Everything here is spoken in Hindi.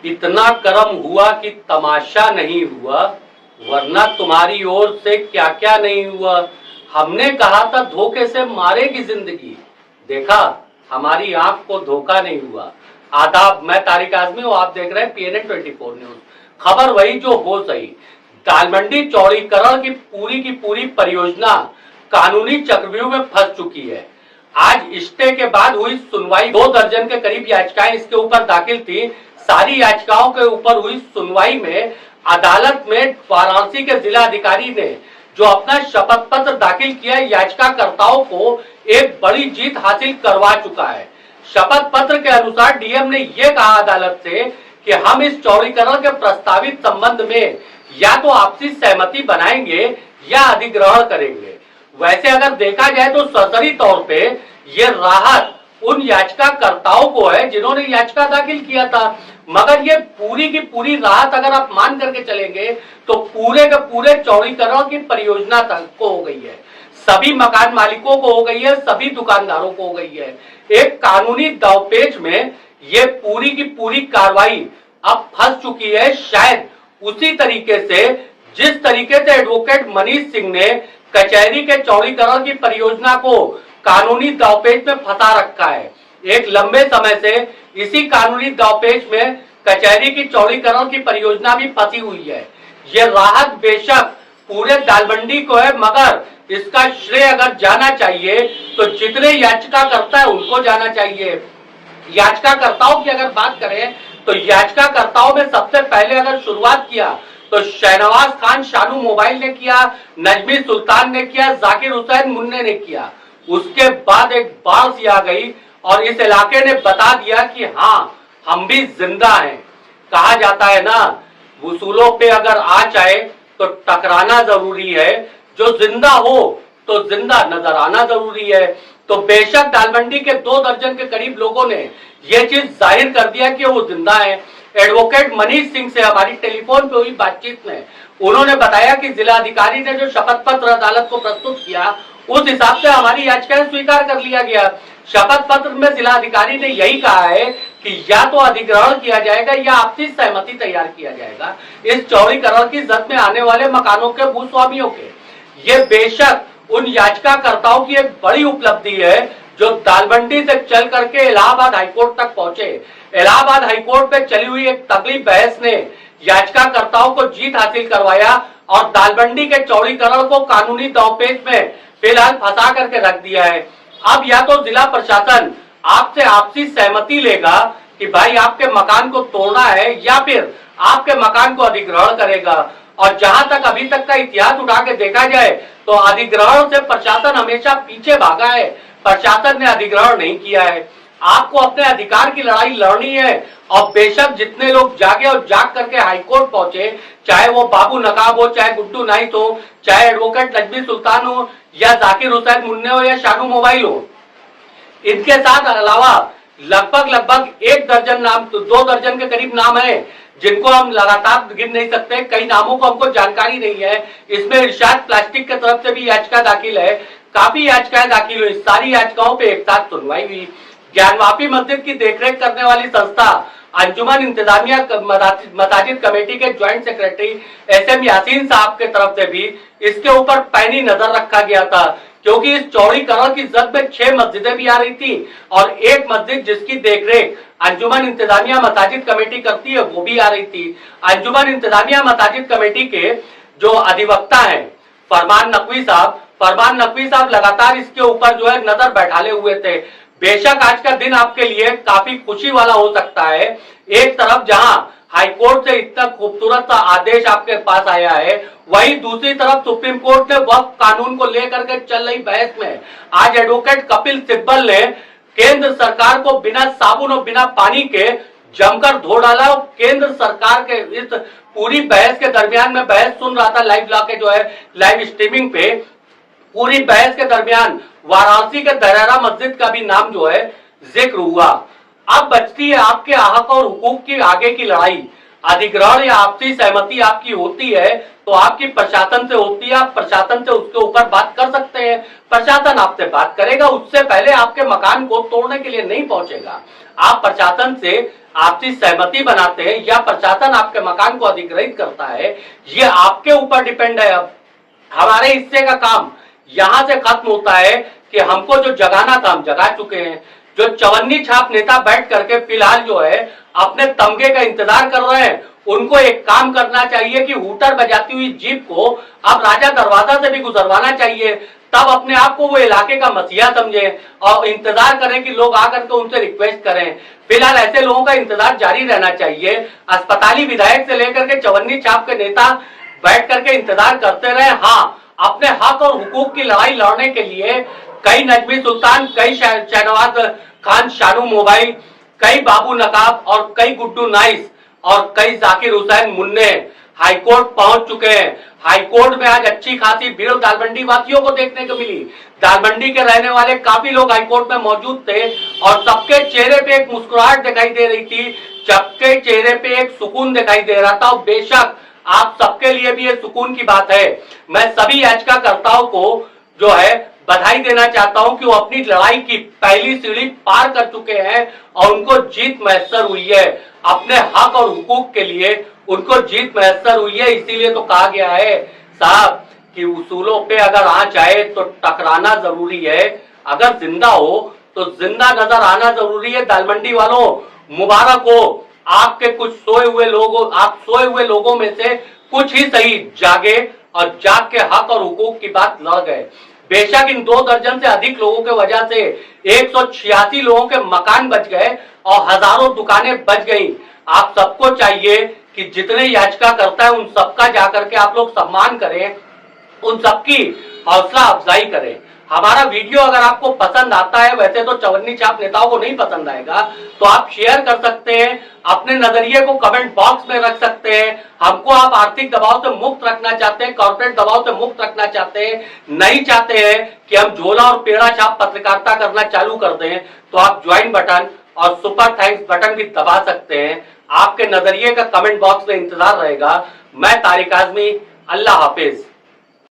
इतना कर्म हुआ कि तमाशा नहीं हुआ, वरना तुम्हारी ओर से क्या क्या नहीं हुआ। हमने कहा था धोखे से मारेगी जिंदगी, देखा हमारी आंख को धोखा नहीं हुआ। आदाब, मैं तारिक आजमी हूं, आप देख रहे हैं PNN 24 न्यूज। खबर वही जो हो सही। दालमंडी चौड़ीकरण की पूरी परियोजना कानूनी चक्रव्यूह में फंस चुकी है। आज स्टे के बाद हुई सुनवाई, 2 दर्जन के करीब याचिकाएं इसके ऊपर दाखिल थी। सारी याचिकाओं के ऊपर हुई सुनवाई में अदालत में वाराणसी के जिला अधिकारी ने जो अपना शपथ पत्र दाखिल किया, याचिकाकर्ताओं को एक बड़ी जीत हासिल करवा चुका है। शपथ पत्र के अनुसार डीएम ने यह कहा अदालत से कि हम इस चौड़ीकरण के प्रस्तावित संबंध में या तो आपसी सहमति बनाएंगे या अधिग्रहण करेंगे। वैसे अगर देखा जाए तो सरसरी तौर पे ये राहत उन याचिकाकर्ताओं को है जिन्होंने याचिका दाखिल किया था, मगर ये पूरी की पूरी राहत अगर आप मान करके चलेंगे तो पूरे के पूरे चौड़ीकरण की परियोजना तक को हो गई है, सभी मकान मालिकों को हो गई है, सभी दुकानदारों को हो गई है। एक कानूनी दांवपेच में ये पूरी की पूरी कार्रवाई अब फंस चुकी है, शायद उसी तरीके से जिस तरीके से एडवोकेट मनीष सिंह ने कचहरी के चौड़ीकरण की परियोजना को कानूनी दांवपेच में फंसा रखा है। एक लंबे समय से इसी कानूनी दांवपेच में कचहरी की चौड़ीकरण की परियोजना भी फंसी हुई है। ये राहत बेशक पूरे दालमंडी को है, मगर इसका श्रेय अगर जाना चाहिए तो जितने याचिकाकर्ता है उनको जाना चाहिए। याचिकाकर्ताओं की अगर बात करें तो याचिकाकर्ताओं में सबसे पहले अगर शुरुआत किया तो शहनवाज खान शानू मोबाइल ने किया, नजमी सुल्तान ने किया, जाकिर हुसैन मुन्ने ने किया। उसके बाद एक बाढ़ सी आ गई और इस इलाके ने बता दिया कि हाँ, हम भी जिंदा हैं। कहा जाता है ना, वसूलों पे अगर आ जाए तो टकराना जरूरी है, जो जिंदा हो तो जिंदा नजर आना जरूरी है। तो बेशक दालमंडी के 2 दर्जन के करीब लोगों ने यह चीज जाहिर कर दिया कि वो जिंदा है। एडवोकेट मनीष सिंह से हमारी टेलीफोन पे हुई बातचीत में उन्होंने बताया कि जिला अधिकारी ने जो शपथ पत्र अदालत को प्रस्तुत किया उस हिसाब से हमारी याचिकाएं स्वीकार कर लिया गया। शपथ पत्र में जिला अधिकारी ने यही कहा है कि या तो अधिग्रहण किया जाएगा या आपसी सहमति तैयार किया जाएगा इस चौड़ीकरण की जद में आने वाले मकानों के भूस्वामियों के। ये बेशक उन याचिकाकर्ताओं की एक बड़ी उपलब्धि है जो दालमंडी से चल करके इलाहाबाद हाईकोर्ट तक पहुंचे। इलाहाबाद हाईकोर्ट पे चली हुई एक तगड़ी बहस ने याचिकाकर्ताओं को जीत हासिल करवाया और दालमंडी के चौड़ीकरण को कानूनी दांवपेच में फिलहाल फंसा करके रख दिया है। अब या तो जिला प्रशासन आपसे आपसी सहमति लेगा कि भाई आपके मकान को तोड़ना है या फिर आपके मकान को अधिग्रहण करेगा। और जहां तक अभी तक का इतिहास उठा के देखा जाए तो अधिग्रहण से प्रशासन हमेशा पीछे भागा है, प्रशासन ने अधिग्रहण नहीं किया है। आपको अपने अधिकार की लड़ाई लड़नी है और बेशक जितने लोग जागे और जाग करके हाईकोर्ट पहुंचे, चाहे वो बाबू नकाब हो, चाहे गुड्डू नाइक हो, चाहे एडवोकेट नजमी सुल्तान हो या जाकिर हुसैन मुन्ने हो या शानू मोबाइल हो, इनके साथ अलावा लगभग 1 दर्जन नाम, 2 दर्जन के करीब नाम है जिनको हम लगातार गिन नहीं सकते। कई नामों को हमको जानकारी नहीं है। इसमें इरशाद प्लास्टिक की तरफ से भी याचिका दाखिल है, काफी याचिकाएं दाखिल हुई। सारी याचिकाओं पे एक साथ सुनवाई हुई। ज्ञानवापी मस्जिद की देखरेख करने वाली संस्था अंजुमन इंतजामिया मसाजिद कमेटी के ज्वाइंट सेक्रेटरी SM यासीन साहब के तरफ से भी इसके ऊपर पैनी नजर रखा गया था, क्योंकि इस चौड़ीकरण की जद में 6 मस्जिदें भी आ रही थी और एक मस्जिद जिसकी देखरेख अंजुमन इंतजामिया मसाजिद कमेटी करती है वो भी आ रही थी। अंजुमन इंतजामिया मसाजिद कमेटी के जो अधिवक्ता हैं फरमान नकवी साहब लगातार इसके ऊपर जो है नजर बैठाले हुए थे। बेशक आज का दिन आपके लिए काफी खुशी वाला हो सकता है। एक तरफ जहां हाईकोर्ट से इतना खूबसूरत सा आदेश आपके पास आया है, वहीं दूसरी तरफ सुप्रीम कोर्ट ने वक्फ कानून को लेकर के चल रही बहस में आज एडवोकेट कपिल सिब्बल ने केंद्र सरकार को बिना साबुन और बिना पानी के जमकर धो डाला। केंद्र सरकार के इस पूरी बहस के दरमियान में बहस सुन रहा था लाइव ला के जो है लाइव स्ट्रीमिंग पे, पूरी बहस के दरमियान वाराणसी के दरहरा मस्जिद का भी नाम जो है जिक्र हुआ। अब बचती है आपके हक और हुकूक की आगे की लड़ाई। अधिग्रहण या आपसी सहमति आपकी होती है तो आपकी प्रशासन से होती है, आप प्रशासन से उसके ऊपर बात कर सकते हैं, प्रशासन आपसे बात करेगा। उससे पहले आपके मकान को तोड़ने के लिए नहीं पहुंचेगा। आप प्रशासन से आपसी सहमति बनाते हैं या प्रशासन आपके मकान को अधिग्रहित करता है, ये आपके ऊपर डिपेंड है। अब हमारे हिस्से का काम यहां से खत्म होता है कि हमको जो जगाना था हम जगा चुके हैं। जो चवन्नी छाप नेता बैठ करके फिलहाल जो है अपने तमगे का इंतजार कर रहे हैं, उनको एक काम करना चाहिए कि हूटर बजाती हुई जीप को अब राजा दरवाजा से भी गुजरवाना चाहिए। तब अपने आप को वो इलाके का मसीहा समझे और इंतजार करें कि लोग आकर के उनसे रिक्वेस्ट करें। फिलहाल ऐसे लोगों का इंतजार जारी रहना चाहिए। अस्पताली विधायक से लेकर के चवन्नी छाप के नेता बैठ करके इंतजार करते रहे। हाँ, अपने हक और हुकूक की लड़ाई लड़ने के लिए कई नजमी सुल्तान, कई शहनवाज खान शानू मोबाइल, कई बाबू नकाब और कई गुड्डू नाइस और कई जाकिर हुसैन मुन्ने हाईकोर्ट पहुंच चुके हैं। हाईकोर्ट में आज अच्छी खासी भीड़ दालमंडी वासियों को देखने को मिली। दालमंडी के रहने वाले काफी लोग हाईकोर्ट में मौजूद थे और सबके चेहरे पे एक मुस्कुराहट दिखाई दे रही थी, सबके चेहरे पे एक सुकून दिखाई दे रहा था। और बेशक आप सबके लिए भी ये सुकून की बात है। मैं सभी याचिकाकर्ताओं को जो है बधाई देना चाहता हूं कि वो अपनी लड़ाई की पहली सीढ़ी पार कर चुके हैं और उनको जीत मैसर हुई है। अपने हक और हुकूक के लिए उनको जीत मैसर हुई है। इसीलिए तो कहा गया है साहब कि उसूलों पे अगर आंच आए तो टकराना जरूरी है, अगर जिंदा हो तो जिंदा नजर आना जरूरी है। दालमंडी वालों, मुबारक हो, आपके कुछ सोए हुए लोगों, आप सोए हुए लोगों में से कुछ ही सही जागे और जाग के हक और हुकूक की बात लड़ गए। बेशक इन 2 दर्जन से अधिक लोगों के वजह से 186 लोगों के मकान बच गए और हजारों दुकानें बच गईं। आप सबको चाहिए कि जितने याचिका करता है उन सबका जाकर के आप लोग सम्मान करें, उन सबकी हौसला अफजाई करें। हमारा वीडियो अगर आपको पसंद आता है, वैसे तो चवन्नी छाप नेताओं को नहीं पसंद आएगा, तो आप शेयर कर सकते हैं, अपने नजरिए को कमेंट बॉक्स में रख सकते हैं। हमको आप आर्थिक दबाव से मुक्त रखना चाहते हैं, कॉर्पोरेट दबाव से मुक्त रखना चाहते हैं, नहीं चाहते हैं कि हम झोला और पेड़ा छाप पत्रकारिता करना चालू कर दें, तो आप ज्वाइन बटन और सुपर थैंक्स बटन भी दबा सकते हैं। आपके नजरिए का कमेंट बॉक्स में इंतजार रहेगा। मैं तारिक आजमी, अल्लाह हाफिज।